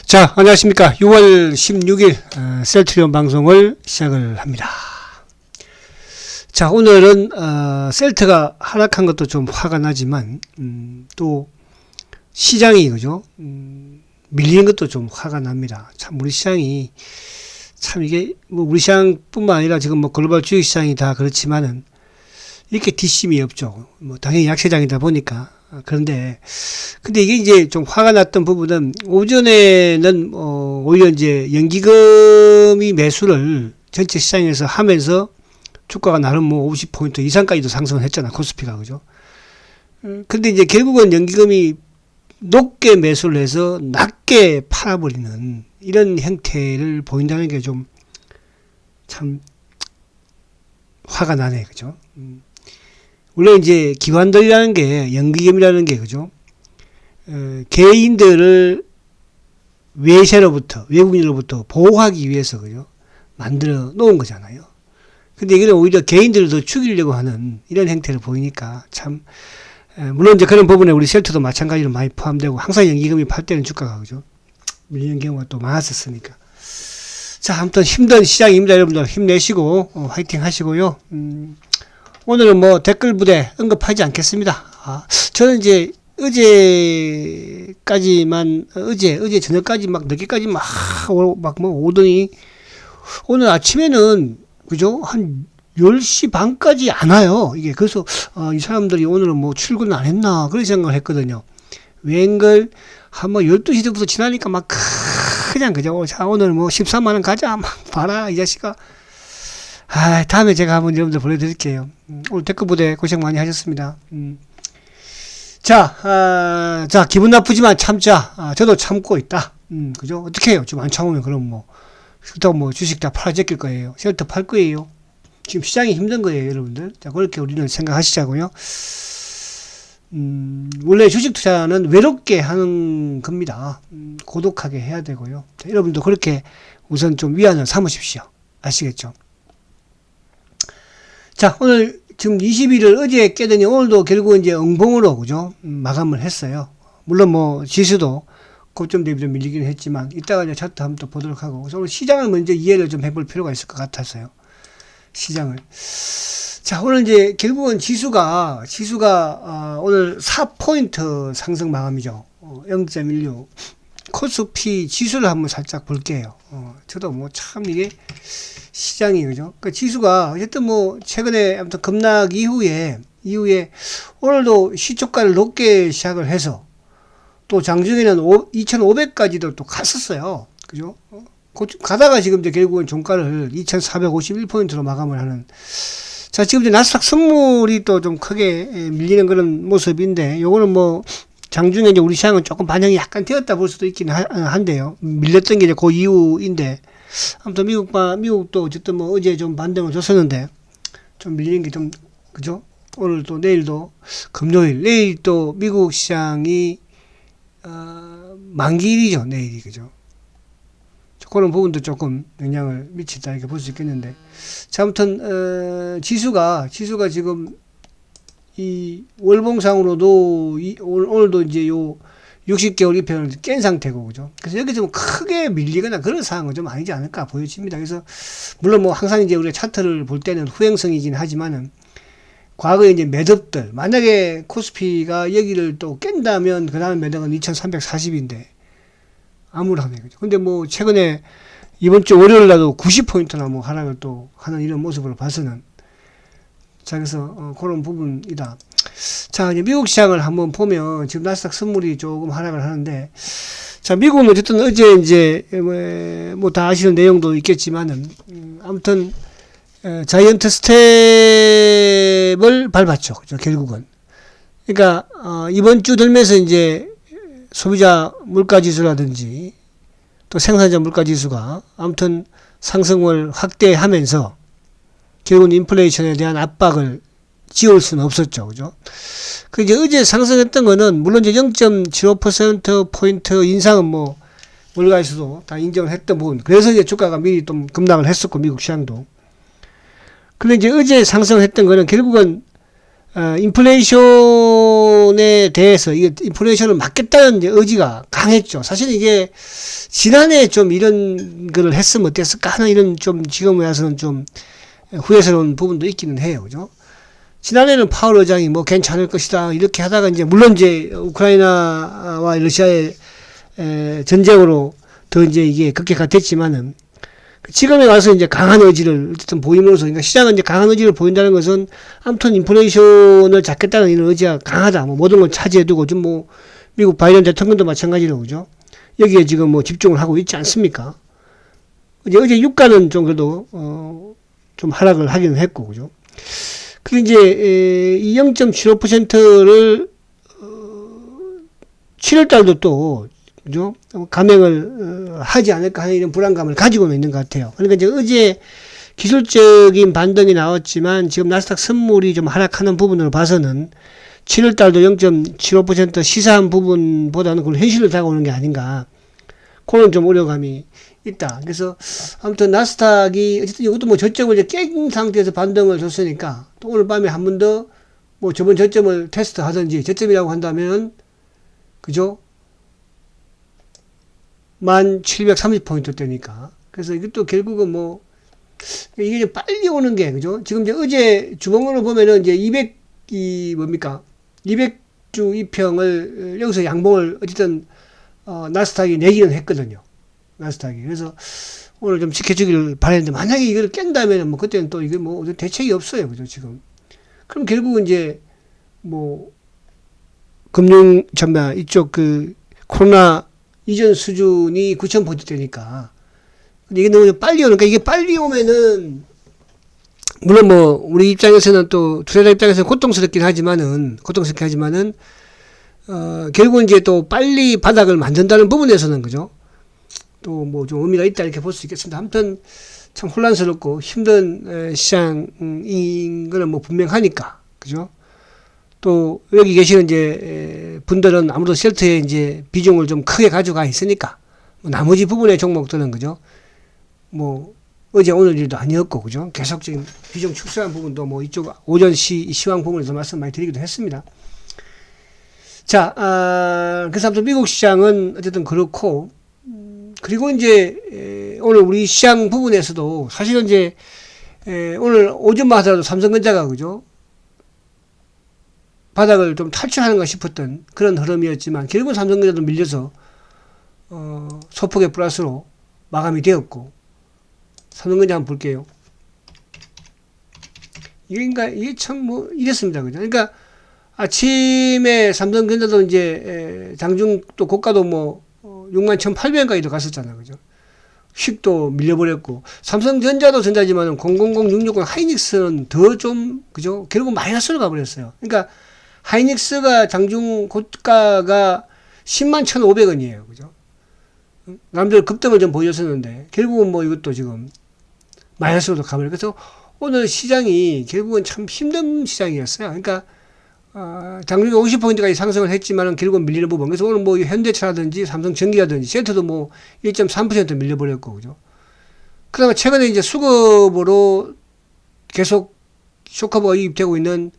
자, 안녕하십니까. 6월 16일 셀트리온 방송을 시작을 합니다. 자, 오늘은 셀트가 하락한 것도 좀 화가 나지만 또 시장이 그죠? 밀리는 것도 좀 화가 납니다. 참 우리 시장이 참 이게 뭐 우리 시장뿐만 아니라 지금 뭐 글로벌 주식 시장이 다 그렇지만은 이렇게 뒷심이 없죠. 뭐 당연히 약세장이다 보니까. 그런데 근데 이게 이제 좀 화가 났던 부분은 오전에는 오히려 이제 연기금이 매수를 전체 시장에서 하면서 주가가 나름 뭐 50포인트 이상까지도 상승을 했잖아, 코스피가. 그죠? 근데 이제 결국은 연기금이 높게 매수를 해서 낮게 팔아버리는 이런 형태를 보인다는 게 좀 참 화가 나네. 그죠? 물론 이제 기관들이라는 게, 연기금이라는 게, 그죠? 개인들을 외세로부터, 외국인으로부터 보호하기 위해서, 그죠? 만들어 놓은 거잖아요. 근데 이거는 오히려 개인들을 더 죽이려고 하는 이런 형태를 보이니까 참, 물론 이제 그런 부분에 우리 셀트도 마찬가지로 많이 포함되고, 항상 연기금이 팔 때는 주가가, 그죠? 밀리는 경우가 또 많았었으니까. 자, 아무튼 힘든 시장입니다. 여러분들 힘내시고, 화이팅 하시고요. 오늘은 뭐 댓글 부대 언급하지 않겠습니다. 저는 이제 어제 저녁까지 막 늦게까지 막 뭐 오더니 오늘 아침에는 그죠? 한 10시 반까지 안 와요. 이게 그래서 이 사람들이 오늘은 뭐 출근 안 했나 그런 생각을 했거든요. 웬걸 한 뭐 12시부터 지나니까 막 그냥 그죠? 자, 오늘 뭐 13만 원 가자. 막 봐라 이 자식아. 다음에 제가 한번 여러분들 보내드릴게요. 오늘 댓글 부대 고생 많이 하셨습니다. 자, 기분 나쁘지만 참자. 저도 참고 있다. 그죠? 어떻게 해요? 좀 안 참으면 그럼 뭐, 그렇다고 뭐 주식 다 팔아 제낄 거예요. 셀터 팔 거예요. 지금 시장이 힘든 거예요, 여러분들. 자, 그렇게 우리는 생각하시자고요. 원래 주식 투자는 외롭게 하는 겁니다. 고독하게 해야 되고요. 자, 여러분도 그렇게 우선 좀 위안을 삼으십시오. 아시겠죠? 자, 오늘 지금 20일을 어제 깨더니 오늘도 결국은 이제 응봉으로, 그죠? 마감을 했어요. 물론 뭐 지수도 고점 대비 좀 밀리긴 했지만, 이따가 이제 차트 한번 또 보도록 하고, 그래서 오늘 시장을 먼저 이해를 좀 해볼 필요가 있을 것 같아서요. 시장을. 자, 오늘 이제 결국은 지수가 오늘 4포인트 상승 마감이죠. 0.16. 코스피 지수를 한번 살짝 볼게요. 저도 뭐 참 이게 시장이, 그죠? 그 지수가 어쨌든 뭐 최근에 아무튼 급락 이후에 오늘도 시초가를 높게 시작을 해서 또 장중에는 2,500까지도 또 갔었어요. 그죠? 가다가 지금 이제 결국은 종가를 2,451포인트로 마감을 하는. 자, 지금 이제 나스닥 선물이 또 좀 크게 밀리는 그런 모습인데, 요거는 뭐 장중에 이제 우리 시장은 조금 반영이 약간 되었다 볼 수도 있긴 한데요. 밀렸던 게 이제 그 이후인데, 아무튼 미국도 어쨌든 뭐 어제 좀 반등을 줬었는데, 좀 밀린 게 좀, 그죠? 오늘 또 내일도, 금요일, 내일 또 미국 시장이, 만기일이죠, 내일이, 그죠? 그런 부분도 조금 영향을 미친다, 이렇게 볼 수 있겠는데. 자, 아무튼, 지수가 지금 이 월봉상으로도 오늘도 이제 요 60개월 이평을 깬 상태고, 그죠? 그래서 여기서 뭐 크게 밀리거나 그런 상황은 좀 아니지 않을까 보여집니다. 그래서 물론 뭐 항상 이제 우리가 차트를 볼 때는 후행성이긴 하지만은 과거에 이제 매듭들, 만약에 코스피가 여기를 또 깬다면 그 다음 매듭은 2340인데 암울하네, 그죠? 근데 뭐 최근에 이번 주 월요일 날도 90포인트나 뭐 하락을 또 하는 이런 모습을 봐서는, 자, 그래서 그런 부분이다. 자, 이제 미국 시장을 한번 보면 지금 나스닥 선물이 조금 하락을 하는데, 자, 미국은 어쨌든 어제 이제 뭐 다 아시는 내용도 있겠지만은 아무튼 자이언트 스텝을 밟았죠. 그죠? 결국은. 그러니까 이번 주 들면서 이제 소비자 물가 지수라든지 또 생산자 물가 지수가 아무튼 상승을 확대하면서 결국은 인플레이션에 대한 압박을 지울 수는 없었죠. 그죠? 그 이제 어제 상승했던 거는 물론 이제 0.75%포인트 인상은 뭐 월가에서도 다 인정을 했던 부분. 그래서 이제 주가가 미리 좀 급락을 했었고, 미국 시장도. 근데 이제 어제 상승했던 거는 결국은 인플레이션에 대해서 이게 인플레이션을 막겠다는 이제 의지가 강했죠. 사실 이게 지난해 좀 이런 거를 했으면 어땠을까 하는 이런 좀 지금 와서는 좀 후회스러운 부분도 있기는 해요. 그죠? 지난해는 파월 의장이 뭐 괜찮을 것이다 이렇게 하다가 이제 물론 이제 우크라이나와 러시아의 전쟁으로 더 이제 이게 극격화됐지만은 지금에 와서 이제 강한 의지를 어쨌든 보임으로써, 그러니까 시장은 이제 강한 의지를 보인다는 것은 아무튼 인플레이션을 잡겠다는 이런 의지가 강하다. 뭐 모든 걸 차지해두고 좀 뭐 미국 바이든 대통령도 마찬가지로 그죠. 여기에 지금 뭐 집중을 하고 있지 않습니까? 어제 유가는 좀 그래도 좀 하락을 하기는 했고 그죠. 그리고 이제 이 0.75%를 7월달도 또 그죠? 감행을 하지 않을까 하는 이런 불안감을 가지고 있는 것 같아요. 그러니까 이제 어제 기술적인 반등이 나왔지만 지금 나스닥 선물이 좀 하락하는 부분으로 봐서는 7월달도 0.75% 시사한 부분보다는 그걸 현실로 다가오는 게 아닌가. 그런 좀 우려감이 있다. 그래서 아무튼 나스닥이 어쨌든 이것도 뭐 저점을 이제 깬 상태에서 반등을 줬으니까 또 오늘 밤에 한 번 더 뭐 저번 저점을 테스트 하든지 저점이라고 한다면 그죠? 1730포인트 대니까. 그래서 이것도 결국은 뭐, 이게 이제 빨리 오는 게, 그죠? 지금 이제 어제 주봉으로 보면은 이제 200주 이평을 여기서 양봉을 어쨌든, 나스닥이 내기는 했거든요. 나스닥이. 그래서 오늘 좀 지켜주기를 바랬는데, 만약에 이걸 깬다면 뭐, 그때는 또 이게 뭐, 대책이 없어요. 그죠? 지금. 그럼 결국은 이제, 뭐, 이쪽 코로나 이전 수준이 9,000포인트 되니까. 근데 이게 너무 빨리 오니까, 이게 빨리 오면은, 물론 뭐, 우리 입장에서는 또, 투자자 입장에서는 고통스럽긴 하지만은, 결국은 이제 또 빨리 바닥을 만든다는 부분에서는, 그죠? 또 뭐 좀 의미가 있다 이렇게 볼 수 있겠습니다. 아무튼 참 혼란스럽고 힘든 시장인 거는 뭐 분명하니까, 그죠? 또 여기 계시는 이제 분들은 아무래도 셀트에 이제 비중을 좀 크게 가져가 있으니까 나머지 부분의 종목들은 그죠 뭐 어제 오늘 일도 아니었고 그죠 계속적인 비중 축소한 부분도 뭐 이쪽 오전 시황 부분에서 말씀 많이 드리기도 했습니다. 자, 그래서 아무튼 미국 시장은 어쨌든 그렇고 그리고 이제 오늘 우리 시장 부분에서도 사실은 이제 오늘 오전만 하더라도 삼성전자가 그죠 바닥을 좀 탈출하는가 싶었던 그런 흐름이었지만 결국은 삼성전자도 밀려서 소폭의 플러스로 마감이 되었고 삼성전자 한번 볼게요. 이게 참 뭐 이랬습니다. 그죠? 그러니까 아침에 삼성전자도 이제 장중 또 고가도 뭐 61,800원까지도 갔었잖아요. 그죠? 휙도 밀려버렸고 삼성전자도 전자지만 000660 하이닉스는 더 좀 그죠? 결국 마이너스로 가버렸어요. 그러니까 하이닉스가 장중 고가가 101,500원이에요. 그죠? 남들 급등을 좀 보였었는데, 결국은 뭐 이것도 지금 마이너스로 가버려요. 그래서 오늘 시장이 결국은 참 힘든 시장이었어요. 그러니까, 장중에 50포인트까지 상승을 했지만은 결국은 밀리는 부분. 그래서 오늘 뭐 현대차라든지 삼성전기라든지 셀트도 뭐 1.3% 밀려버렸고, 그죠? 그 다음에 최근에 이제 수급으로 계속 쇼커버가 유입되고 있는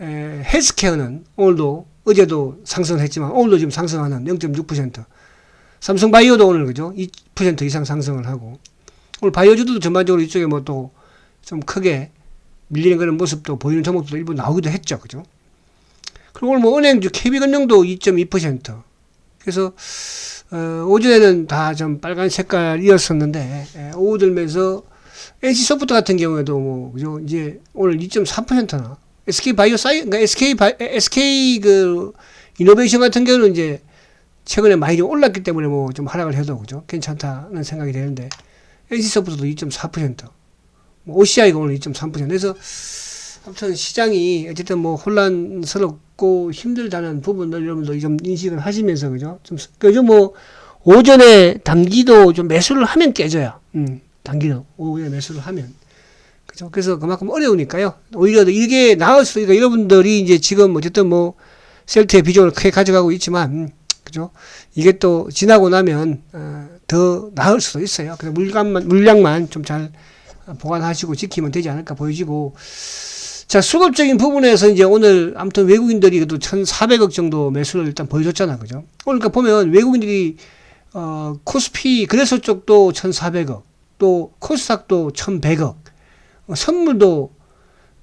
헬스케어는 오늘도 어제도 상승을 했지만 오늘도 지금 상승하는 0.6%. 삼성바이오도 오늘 그죠 2% 이상 상승을 하고 오늘 바이오주도 전반적으로 이쪽에 뭐 또 좀 크게 밀리는 그런 모습도 보이는 종목도 일부 나오기도 했죠. 그죠? 그리고 오늘 뭐 은행주 KB금융도 2.2%. 그래서 오전에는 다 좀 빨간 색깔이었었는데 오후 들면서 NC소프트 같은 경우에도 뭐 그죠 이제 오늘 2.3%나 그러니까 SK 그 이노베이션 같은 경우는 이제 최근에 많이 좀 올랐기 때문에 뭐 좀 하락을 해도 그죠 괜찮다는 생각이 되는데 NC소프트도 2.4%, 뭐 OCI가 오늘 2.3%. 그래서 아무튼 시장이 어쨌든 뭐 혼란스럽고 힘들다는 부분을 여러분들 좀 인식을 하시면서 그죠 좀 요즘 뭐 오전에 단기도 좀 매수를 하면 깨져요. 단기도 오후에 매수를 하면. 그죠? 그래서 그만큼 어려우니까요. 오히려 이게 나을 수도 있고, 여러분들이 이제 지금 어쨌든 뭐, 셀트의 비중을 크게 가져가고 있지만, 그죠? 이게 또 지나고 나면, 더 나을 수도 있어요. 그래서 물량만 좀 잘 보관하시고 지키면 되지 않을까 보여지고, 자, 수급적인 부분에서 이제 오늘 아무튼 외국인들이 그래도 1,400억 정도 매수를 일단 보여줬잖아. 그죠? 오늘 그러니까 보면 외국인들이, 코스피, 거래소 쪽도 1,400억, 또 코스닥도 1,100억, 선물도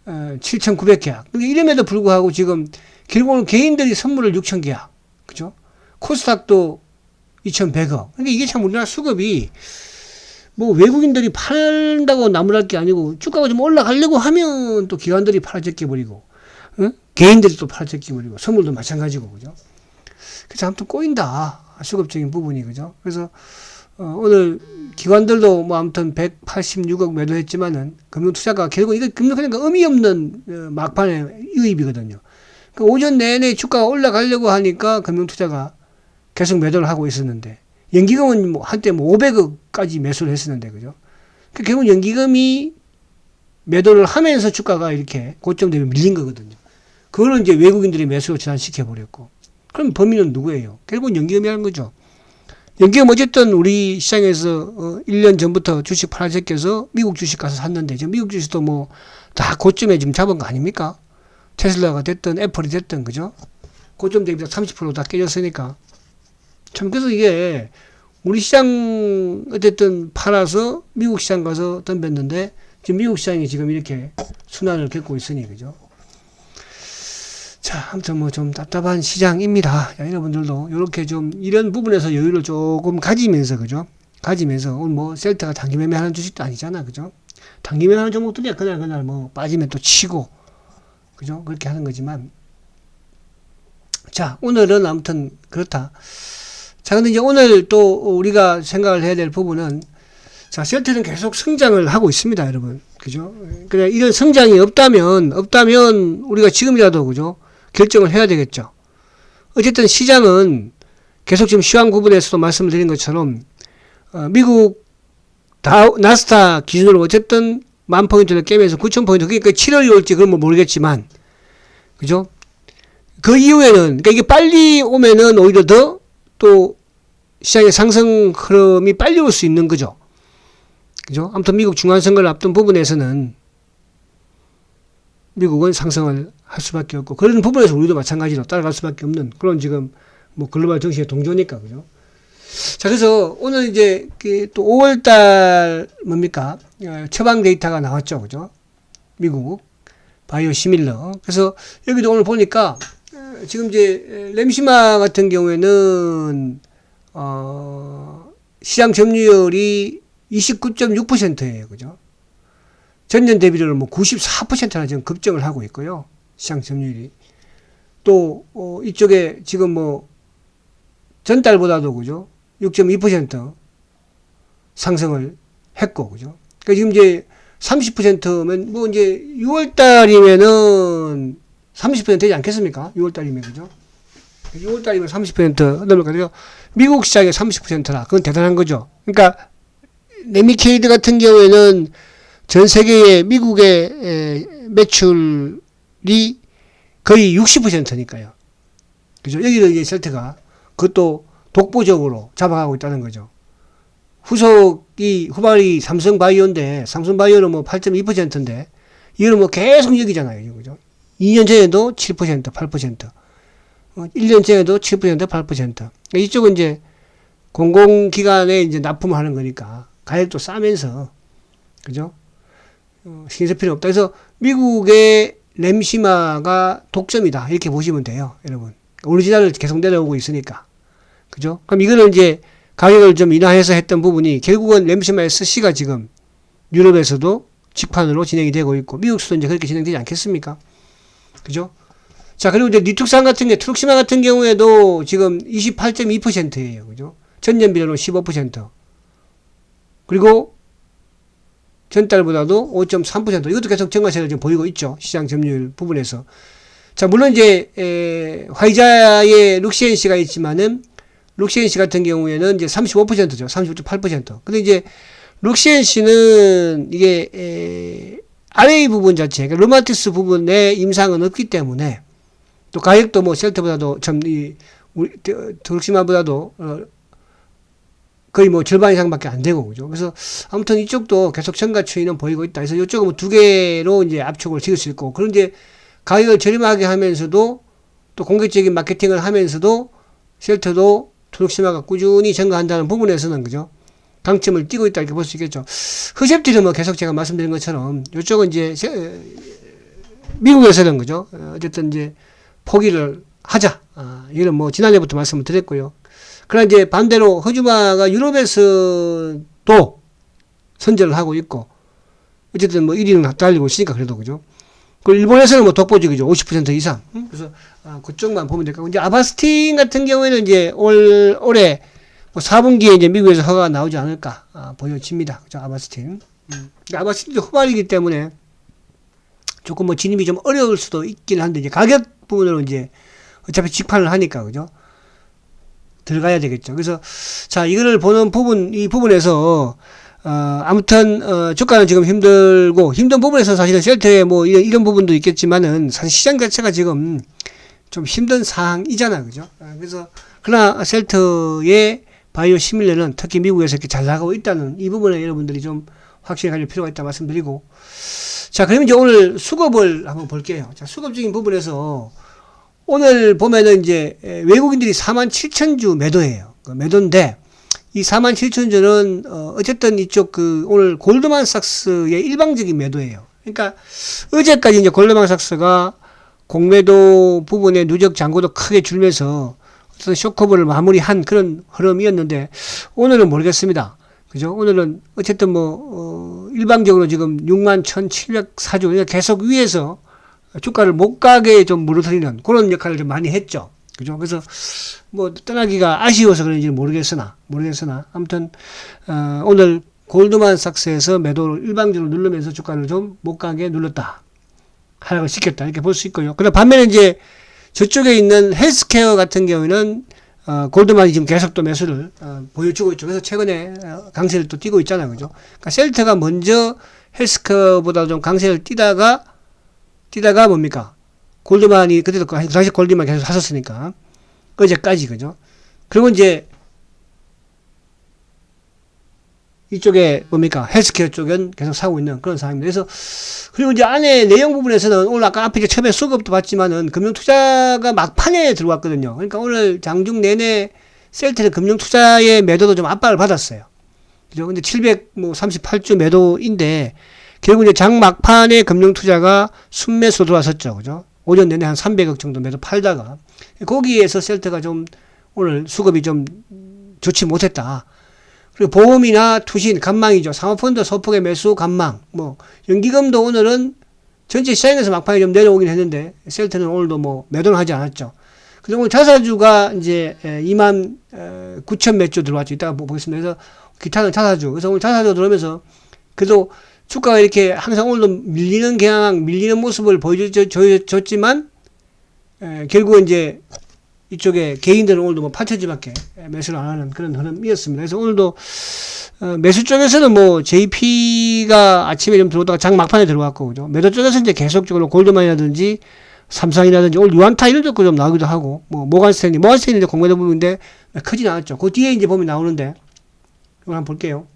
7,900계약. 근데 이름에도 불구하고 지금 결국은 개인들이 선물을 6,000계약. 그죠? 코스닥도 2,100억. 그러니까 이게 참 우리나라 수급이 뭐 외국인들이 팔다고 나무랄 게 아니고 주가가 좀 올라가려고 하면 또 기관들이 팔아제껴 버리고, 응? 개인들이 또 팔아제껴 버리고, 선물도 마찬가지고, 그죠? 그래서 아무튼 꼬인다. 수급적인 부분이, 그죠? 그래서 오늘 기관들도 뭐 아무튼 186억 매도했지만은 금융투자가 결국 이거 금융투자가 의미 없는 막판의 유입이거든요. 그러니까 오전 내내 주가가 올라가려고 하니까 금융투자가 계속 매도를 하고 있었는데, 연기금은 뭐 한때 뭐 500억까지 매수를 했었는데, 그죠? 그러니까 결국 연기금이 매도를 하면서 주가가 이렇게 고점 대비 밀린 거거든요. 그거는 이제 외국인들이 매수로 전환시켜버렸고, 그럼 범인은 누구예요? 결국은 연기금이라는 거죠. 연기금 어쨌든 우리 시장에서 1년 전부터 주식 팔아제껴서 미국 주식 가서 샀는데, 지금 미국 주식도 뭐 다 고점에 지금 잡은 거 아닙니까? 테슬라가 됐든 애플이 됐든, 그죠? 고점 대비 30% 다 깨졌으니까. 참, 그래서 이게 우리 시장 어쨌든 팔아서 미국 시장 가서 덤볐는데, 지금 미국 시장이 지금 이렇게 순환을 겪고 있으니, 그죠? 자, 아무튼 뭐 좀 답답한 시장입니다. 자, 여러분들도 이렇게 좀 이런 부분에서 여유를 조금 가지면서, 그죠? 가지면서, 오늘 뭐 셀트가 단기 매매하는 주식도 아니잖아, 그죠? 단기 매매하는 종목들이야 그날 뭐 빠지면 또 치고, 그죠? 그렇게 하는 거지만, 자, 오늘은 아무튼 그렇다. 자, 근데 이제 오늘 또 우리가 생각을 해야 될 부분은, 자, 셀트는 계속 성장을 하고 있습니다, 여러분. 그죠? 그냥 이런 성장이 없다면 우리가 지금이라도, 그죠? 결정을 해야 되겠죠. 어쨌든 시장은 계속 지금 시황 구분에서도 말씀을 드린 것처럼, 미국 나스닥 기준으로 어쨌든 10,000포인트를 깨면서 9,000포인트, 그러니까 7월이 올지 그건 뭐 모르겠지만, 그죠? 그 이후에는, 그러니까 이게 빨리 오면은 오히려 더 또 시장의 상승 흐름이 빨리 올 수 있는 거죠. 그죠? 아무튼 미국 중간선거를 앞둔 부분에서는 미국은 상승을 할 수밖에 없고, 그런 부분에서 우리도 마찬가지로 따라갈 수밖에 없는 그런 지금 뭐 글로벌 정치의 동조니까, 그죠? 자, 그래서 오늘 이제 또 5월달 뭡니까? 처방 데이터가 나왔죠, 그죠? 미국 바이오 시밀러. 그래서 여기도 오늘 보니까 지금 이제 램시마 같은 경우에는 시장 점유율이 29.6%예요, 그죠? 전년 대비로 뭐 94%나 지금 급증을 하고 있고요. 시장 점유율이. 또 이쪽에 지금 뭐 전달보다도, 그죠? 6.2% 상승을 했고, 그죠? 그러니까 지금 이제 30%면 뭐 이제 6월 달이면은 30% 되지 않겠습니까? 6월 달이면, 그죠? 6월 달이면 30% 넘어가요. 미국 시장의 30%라. 그건 대단한 거죠. 그러니까 레미케이드 같은 경우에는 전 세계의 미국의 매출이 거의 60%니까요. 그죠? 여기를 이제 셀트가 그것도 독보적으로 잡아가고 있다는 거죠. 후발이 삼성바이오인데, 삼성바이오는 뭐 8.2%인데, 이거는 뭐 계속 여기잖아요. 그죠? 2년 전에도 7%, 8%. 1년 전에도 7%, 8%. 이쪽은 이제 공공기관에 이제 납품을 하는 거니까, 가격도 싸면서, 그죠? 신경 쓸 필요 없다. 그래서 미국의 램시마가 독점이다. 이렇게 보시면 돼요, 여러분. 오리지널을 계속 내려오고 있으니까. 그죠? 그럼 이거는 이제 가격을 좀 인하해서 했던 부분이 결국은 램시마 SC가 지금 유럽에서도 직판으로 진행이 되고 있고, 미국에서도 이제 그렇게 진행되지 않겠습니까? 그죠? 자, 그리고 이제 니툭산 같은 게, 트룩시마 같은 경우에도 지금 28.2%예요. 그죠? 전년 비례로 15%. 그리고 전달보다도 5.3%. 이것도 계속 증가세를 지금 보이고 있죠. 시장 점유율 부분에서. 자, 물론 이제, 화이자의 룩시엔시가 있지만은, 룩시엔시 같은 경우에는 이제 35%죠. 35.8%. 근데 이제, 룩시엔시는 이게, RA 부분 자체, 그러니까 르마티스 부분에 임상은 없기 때문에, 또 가격도 뭐 셀트보다도 우리 룩시마보다도 거의 뭐 절반 이상밖에 안 되고, 그죠? 그래서 아무튼 이쪽도 계속 증가 추이는 보이고 있다. 그래서 이쪽은 뭐 두 개로 이제 압축을 지을 수 있고, 그런 이제 가격을 저렴하게 하면서도 또 공격적인 마케팅을 하면서도 셀트도 투력심화가 꾸준히 증가한다는 부분에서는, 그죠? 강점을 띠고 있다 이렇게 볼 수 있겠죠. 흐셉티는 뭐 계속 제가 말씀드린 것처럼 이쪽은 이제 미국에서는, 그죠? 어쨌든 이제 포기를 하자. 이거는 뭐 지난해부터 말씀을 드렸고요. 그러나 이제 반대로 허즈마가 유럽에서도 선전을 하고 있고, 어쨌든 뭐 1위는 달리고 있으니까 그래도, 그죠? 그리고 일본에서는 뭐 독보적이죠. 50% 이상. 그래서 그쪽만 보면 될 거고, 이제 아바스틴 같은 경우에는 이제 올해 뭐 4분기에 이제 미국에서 허가가 나오지 않을까 보여집니다. 그죠? 아바스틴. 아바스틴도 후발이기 때문에 조금 뭐 진입이 좀 어려울 수도 있긴 한데, 이제 가격 부분으로 이제 어차피 직판을 하니까, 그죠? 들어가야 되겠죠. 그래서, 자, 이거를 보는 부분, 이 부분에서, 아무튼, 주가는 지금 힘들고, 힘든 부분에서 사실은 셀트에 뭐, 이런 부분도 있겠지만은, 사실 시장 자체가 지금 좀 힘든 상황이잖아. 그죠? 그래서, 그러나 셀트의 바이오 시밀러는 특히 미국에서 이렇게 잘 나가고 있다는 이 부분에 여러분들이 좀 확실히 가질 필요가 있다 말씀드리고, 자, 그러면 이제 오늘 수급을 한번 볼게요. 자, 수급적인 부분에서, 오늘 보면은 이제 외국인들이 47,000주 매도예요. 매도인데 이 47,000주는 어쨌든 이쪽 오늘 골드만삭스의 일방적인 매도예요. 그러니까 어제까지 이제 골드만삭스가 공매도 부분에 누적 잔고도 크게 줄면서 어떤 쇼커브를 마무리한 그런 흐름이었는데 오늘은 모르겠습니다. 그죠? 오늘은 어쨌든 뭐 일방적으로 지금 61,704주 그러니까 계속 위에서 주가를 못 가게 좀 무너뜨리는 그런 역할을 좀 많이 했죠. 그죠? 그래서 뭐 떠나기가 아쉬워서 그런지 모르겠으나 아무튼 오늘 골드만삭스에서 매도를 일방적으로 누르면서 주가를 좀 못 가게 눌렀다. 하락을 시켰다. 이렇게 볼 수 있고요. 그다음 반면에 이제 저쪽에 있는 헬스케어 같은 경우에는 골드만이 지금 계속 또 매수를 보여주고 있죠. 그래서 최근에 강세를 또 띄고 있잖아요. 그죠? 그러니까 셀트가 먼저 헬스케어보다 좀 강세를 띄다가 뭡니까? 골드만이, 그때도 그 당시 골드만 계속 샀었으니까. 어제까지, 그죠? 그리고 이제, 이쪽에 뭡니까? 헬스케어 쪽은 계속 사고 있는 그런 상황입니다. 그래서, 그리고 이제 안에 내용 부분에서는 오늘 아까 앞에 처음에 수급도 봤지만은 금융투자가 막판에 들어왔거든요. 그러니까 오늘 장중 내내 셀트는 금융투자의 매도도 좀 압박을 받았어요. 그죠? 근데 738주 매도인데, 결국 이제 장 막판에 금융투자가 순매수 들어왔었죠. 그죠? 오전 내내 한 300억 정도 매도 팔다가, 거기에서 셀트가 좀 오늘 수급이 좀 좋지 못했다. 그리고 보험이나 투신, 간망이죠. 사모펀드 소폭의 매수, 간망. 뭐, 연기금도 오늘은 전체 시장에서 막판에 좀 내려오긴 했는데, 셀트는 오늘도 뭐 매도는 하지 않았죠. 그리고 오늘 자사주가 이제 29,000 몇 주 들어왔죠. 이따가 보겠습니다. 그래서 기타는 자사주. 그래서 오늘 자사주 들어오면서, 그래도 주가가 이렇게 항상 오늘도 밀리는 경향, 밀리는 모습을 보여줬지만, 결국은 이제 이쪽에 개인들은 오늘도 뭐 8천지밖에 매수를 안 하는 그런 흐름이었습니다. 그래서 오늘도 매수 쪽에서는 뭐 JP가 아침에 좀 들어오다가 장 막판에 들어왔고, 그죠? 매도 쪽에서 이제 계속적으로 골드만이라든지 삼성이라든지 오늘 유안타 이런 것도 좀 나오기도 하고, 뭐 모간스탠리 이제 공매도 부분인데 크진 않았죠. 그 뒤에 이제 보면 나오는데, 이거 한번 볼게요.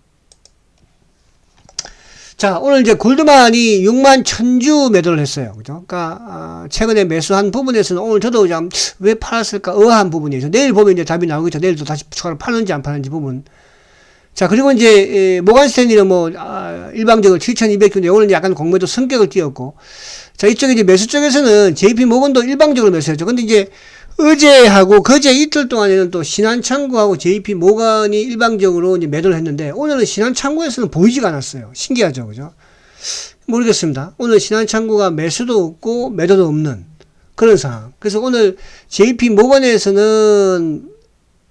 자, 오늘 이제 골드만이 61,000주 매도를 했어요. 그죠? 그러니까, 최근에 매수한 부분에서는 오늘 저도 왜 팔았을까 의아한 부분이죠. 내일 보면 이제 답이 나오겠죠. 내일도 다시 추가로 파는지 안 파는지 부분. 자, 그리고 이제, 모간스탠리는 뭐, 일방적으로 7,200주인데 오늘 약간 공매도 성격을 띄었고. 자, 이쪽에 이제 매수 쪽에서는 JP 모건도 일방적으로 매수했죠. 근데 이제, 어제하고 그제 이틀 동안에는 또 신한창구하고 JP 모건이 일방적으로 이제 매도를 했는데 오늘은 신한창구에서는 보이지가 않았어요. 신기하죠, 그죠? 모르겠습니다. 오늘 신한창구가 매수도 없고 매도도 없는 그런 상황. 그래서 오늘 JP 모건에서는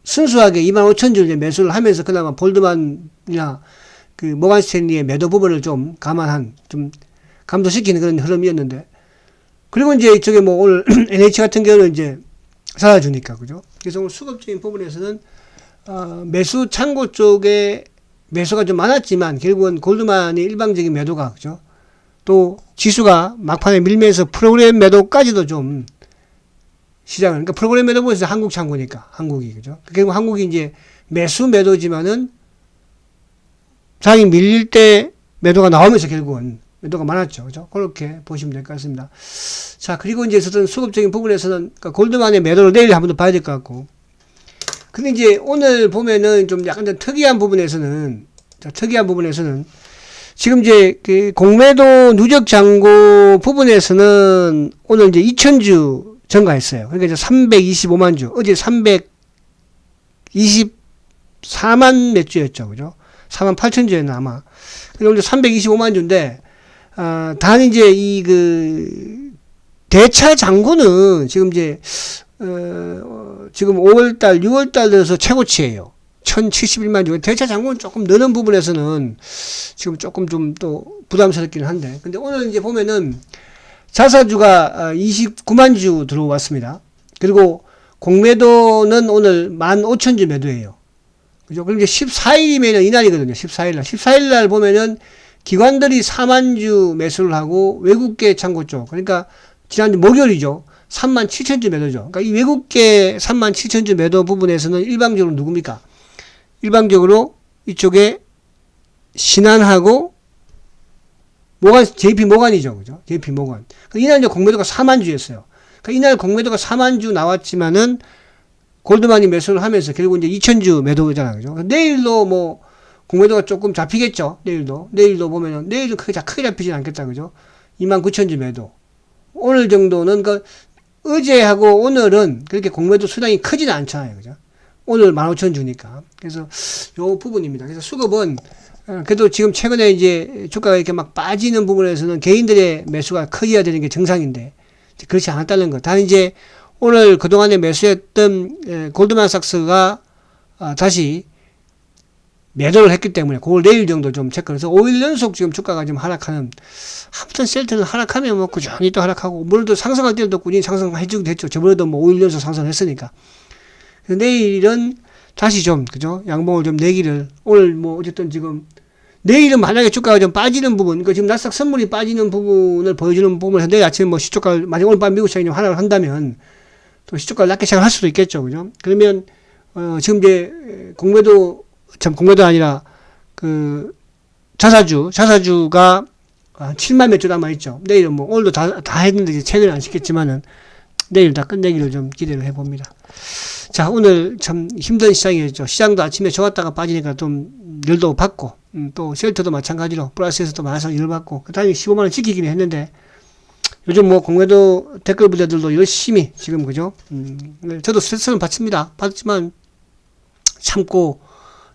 순수하게 25,000주 매수를 하면서 그나마 볼드만이나 그 모건 스탠리의 매도 부분을 좀 좀 감소시키는 그런 흐름이었는데 그리고 이제 이쪽에 뭐 오늘 NH 같은 경우는 이제 살아주니까, 그죠? 그래서 오늘 수급적인 부분에서는, 매수 창고 쪽에 매수가 좀 많았지만, 결국은 골드만이 일방적인 매도가, 그죠? 또, 지수가 막판에 밀면서 프로그램 매도까지도 좀 시장을, 그러니까 프로그램 매도 보면서 한국 창고니까, 한국이, 그죠? 결국 한국이 이제 매수 매도지만은 장이 밀릴 때 매도가 나오면서 결국은 매도가 많았죠. 그죠? 그렇게 보시면 될 것 같습니다. 자, 그리고 이제 어떤 수급적인 부분에서는, 그러니까 골드만의 매도를 내일 한번 더 봐야 될 것 같고. 근데 이제 오늘 보면은 좀 약간 좀 특이한 부분에서는, 지금 이제 그 공매도 누적 잔고 부분에서는 오늘 이제 2,000주 증가했어요. 그러니까 이제 325만 주. 어제 324만 몇 주였죠. 그죠? 4만 8천 주였나 아마. 그리고 오늘 325만 주인데, 단 이제 대차 잔고는 지금 이제, 지금 5월달, 6월달 들어서 최고치예요. 1,071만 주. 대차 잔고는 조금 느는 부분에서는 지금 조금 좀 또 부담스럽긴 한데. 근데 오늘 이제 보면은 자사주가 29만 주 들어왔습니다. 그리고 공매도는 오늘 15,000주 매도예요. 그죠? 그럼 이제 14일이면은 이날이거든요. 14일날. 14일날 보면은 기관들이 4만 주 매수를 하고 외국계 창고 쪽. 그러니까 지난주 목요일이죠. 37,000주 매도죠. 그러니까 이 외국계 37,000주 매도 부분에서는 일방적으로 누굽니까? 일방적으로 이쪽에 신한하고 모간, JP 모간이죠. 그죠? JP 모간. 이날 이제 공매도가 4만 주였어요. 그러니까 이날 공매도가 4만 주 나왔지만은 골드만이 매수를 하면서 결국 이제 2,000주 매도잖아요. 그죠? 내일도 뭐 공매도가 조금 잡히겠죠. 내일도 보면은 내일은 크게 잡히진 않겠다. 그죠? 29,000주 매도. 오늘 정도는 어제하고 오늘은 그렇게 공매도 수량이 크지는 않잖아요. 그죠? 오늘 15,000주니까. 그래서 요 부분입니다. 그래서 수급은 그래도 지금 최근에 이제 주가가 이렇게 막 빠지는 부분에서는 개인들의 매수가 커져야 되는 게 정상인데 그렇지 않았다는 것. 단 이제 오늘 그동안에 매수했던 골드만삭스가 다시 매도를 했기 때문에 그걸 내일 정도 좀 체크를 해서 5일 연속 지금 주가가 좀 하락하는, 아무튼 셀트는 하락하면 뭐 꾸준히 또 하락하고 물론 상승할 때도 꾸준히 상승해주기도 했죠. 저번에도 뭐 5일 연속 상승했으니까. 내일은 다시 좀 그죠? 양봉을 좀 내기를, 오늘 뭐 어쨌든 지금 내일은 만약에 주가가 좀 빠지는 부분, 그러니까 지금 나스닥 선물이 빠지는 부분을 보여주는 부분에서 내일 아침에 뭐 시초가를, 만약 오늘 밤 미국 시장이 좀 하락을 한다면 또 시초가를 낮게 시작할 수도 있겠죠. 그죠? 그러면 지금 이제 공매도 아니라 자사주가 7만 몇 주 남아있죠. 내일은 뭐 오늘도 다 했는데 이제 체크를 안 시켰지만은 내일 다 끝내기를 좀 기대를 해봅니다. 자, 오늘 참 힘든 시장이었죠. 시장도 아침에 좋았다가 빠지니까 좀 열도 받고, 또 셀터도 마찬가지로 플러스에서도 많아서 열 받고, 그 다음에 15만원 지키긴 했는데, 요즘 뭐 공매도 댓글 부대들도 열심히 지금 그죠? 저도 스트레스는 받지만 참고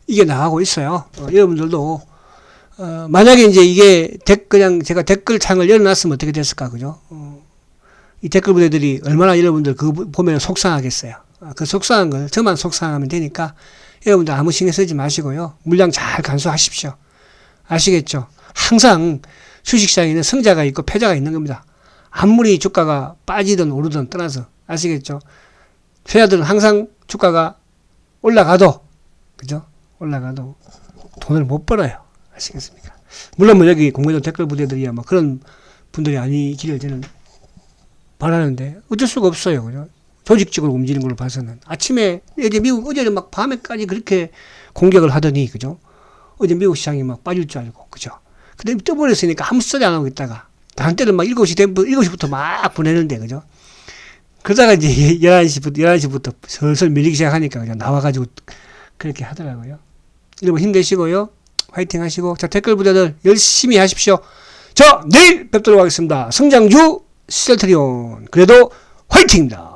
이게 나가고 있어요. 여러분들도 만약에 이제 이게 그냥 제가 댓글창을 열어놨으면 어떻게 됐을까, 그죠? 이 댓글 부대들이 얼마나 여러분들 그거 보면 속상하겠어요. 그 속상한 걸 저만 속상하면 되니까 여러분들 아무 신경 쓰지 마시고요. 물량 잘 간수하십시오. 아시겠죠? 항상 주식시장에는 승자가 있고 패자가 있는 겁니다. 아무리 주가가 빠지든 오르든 떠나서. 아시겠죠? 패자들은 항상 주가가 올라가도, 그죠? 올라가도 돈을 못 벌어요. 아시겠습니까? 물론 뭐 여기 공매도 댓글 부대들이야 뭐 그런 분들이 아니기를 저는 바라는데 어쩔 수가 없어요. 그죠? 조직적으로 움직이는 걸로 봐서는. 아침에, 어제는 막 밤에까지 그렇게 공격을 하더니, 그죠? 어제 미국 시장이 막 빠질 줄 알고, 그죠? 근데 떠버렸으니까 아무 소리 안 하고 있다가, 다른 때는 막 7시부터 막 보내는데, 그죠? 그러다가 이제 11시부터 슬슬 밀리기 시작하니까 그냥 나와가지고 그렇게 하더라고요. 여러분 힘내시고요. 화이팅 하시고. 자, 댓글 부대들 열심히 하십시오. 자, 내일 뵙도록 하겠습니다. 성장주 셀트리온. 그래도 화이팅입니다.